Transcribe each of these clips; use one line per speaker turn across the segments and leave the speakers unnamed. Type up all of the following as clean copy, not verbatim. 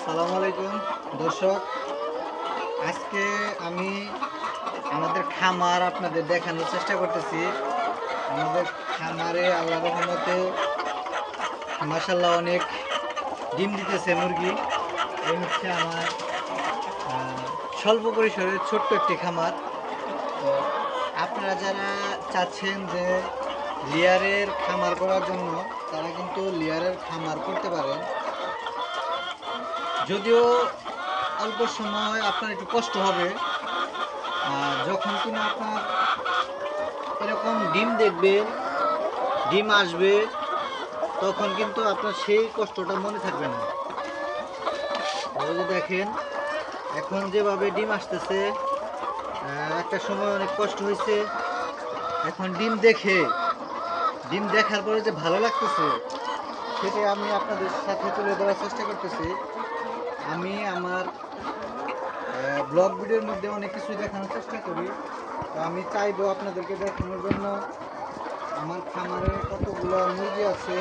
আসসালামু আলাইকুম দর্শক, আজকে আমি আমাদের খামার আপনাদের দেখানোর চেষ্টা করতেছি। আমাদের খামারে আল্লাহর রহমতে মাশাআল্লাহ অনেক ডিম দিতেছে মুরগি। এই হচ্ছে আমার স্বল্প পরিসরে ছোট্ট একটি খামার। তো আপনারা যারা চাচ্ছেন যে লেয়ারের খামার করার জন্য, তারা কিন্তু লেয়ারের খামার করতে পারেন। যদিও অল্প সময় আপনার একটু কষ্ট হবে, যখন কিনা আপনার এরকম ডিম দেখবেন, ডিম আসবে, তখন কিন্তু আপনার সেই কষ্টটা মনে থাকবে না। ওই যে দেখেন এখন যেভাবে ডিম আসতেছে, একটা সময় অনেক কষ্ট হয়েছে, এখন ডিম দেখার পরে যে ভালো লাগতেছে, সেটাই আমি আপনাদের সাথে তুলে ধরার চেষ্টা করতেছি। আমি আমার ব্লগ ভিডিওর মধ্যে অনেক কিছু দেখানোর চেষ্টা করি। তো আমি চাইবো আপনাদেরকে দেখানোর জন্য আমার খামারে কতগুলো মুরগি আছে,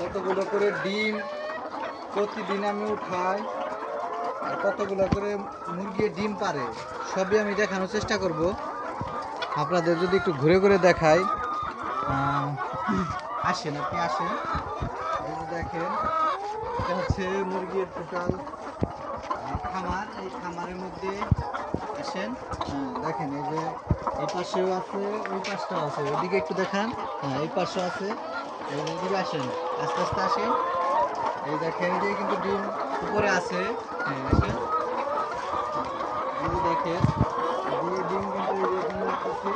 কতগুলো করে ডিম প্রতিদিন আমি উঠাই, আর কতগুলো করে মুরগি ডিম পারে, সবই আমি দেখানোর চেষ্টা করব আপনাদের। যদি একটু ঘুরে ঘুরে দেখাই, আসেন, আপনি আসেন। এই যে দেখেন, এটা হচ্ছে মুরগির টোটাল খামার। এই খামারের মধ্যে আসেন, দেখেন এই যে এই পাশেও আছে, ওই পাশটাও আছে, ওইদিকে একটু দেখান। হ্যাঁ, এই পাশেও আছে, এইদিকে আসেন, আস্তে আস্তে আসেন। এই দেখেন, এই যে কিন্তু ডিম উপরে আছে। হ্যাঁ, আসেন, এই যে দেখেন ডিম কিন্তু এই যে এখানে রাখতেছি।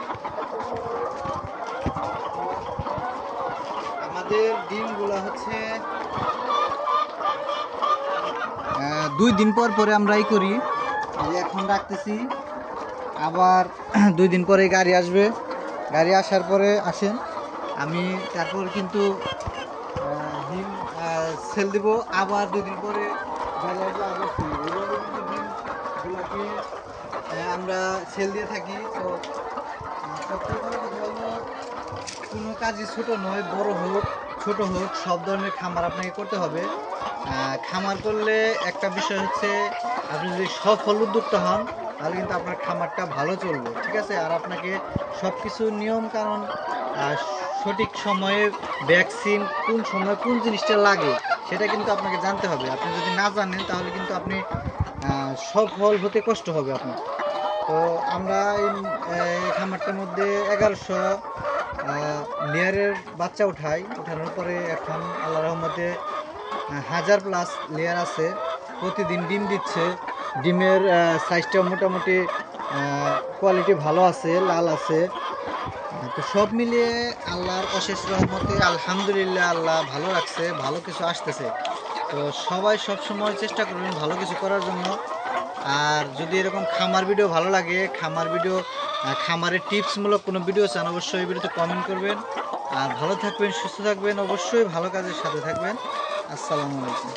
আমাদের ডিমগুলো হচ্ছে 2 দিন পর পরে আমরা করি। এখন রাখতেছি, আবার 2 দিন পরে গাড়ি আসবে। গাড়ি আসার পরে আসেন, আমি তারপর কিন্তু ডিম সেল দিব। আবার 2 দিন পরে গাড়ি আসবে, আবার সেল দিব। এভাবে কিন্তু ডিমগুলোকে আমরা সেল দিয়ে থাকি। তো সবচেয়ে বড় কথা হলো, কোনো কাজই ছোট নয়, বড় হোক ছোট হোক, সব ধরনের খামার আপনাকে করতে হবে। খামার করলে একটা বিষয় হচ্ছে, আপনি যদি সফল উদ্যোক্তা হন, তাহলে কিন্তু আপনার খামারটা ভালো চলবে, ঠিক আছে। আর আপনাকে সব কিছু নিয়ম কানুন, সঠিক সময়ে ভ্যাকসিন, কোন সময় কোন জিনিসটা লাগে, সেটা কিন্তু আপনাকে জানতে হবে। আপনি যদি না জানেন, তাহলে কিন্তু আপনি সফল হতে কষ্ট হবে আপনার। তো আমরা এই খামারটার মধ্যে 1100 লেয়ারের বাচ্চা উঠানোর পরে এখন আল্লাহ রহমতে 1000+ লেয়ার আছে। প্রতিদিন ডিম দিচ্ছে। ডিমের সাইজটাও মোটামুটি কোয়ালিটি ভালো আছে, লাল আছে। তো সব মিলিয়ে আল্লাহর অশেষ রহমতে আলহামদুলিল্লাহ, আল্লাহ ভালো রাখছে, ভালো কিছু আসতেছে। তো সবাই সব সময় চেষ্টা করবেন ভালো কিছু করার জন্য। আর যদি এরকম খামার ভিডিও ভালো লাগে, খামারের টিপসমূলক কোনো ভিডিও চান, অবশ্যই এই ভিডিওতে কমেন্ট করবেন। আর ভালো থাকবেন, সুস্থ থাকবেন, অবশ্যই ভালো কাজের সাথে থাকবেন। আসসালামু আলাইকুম।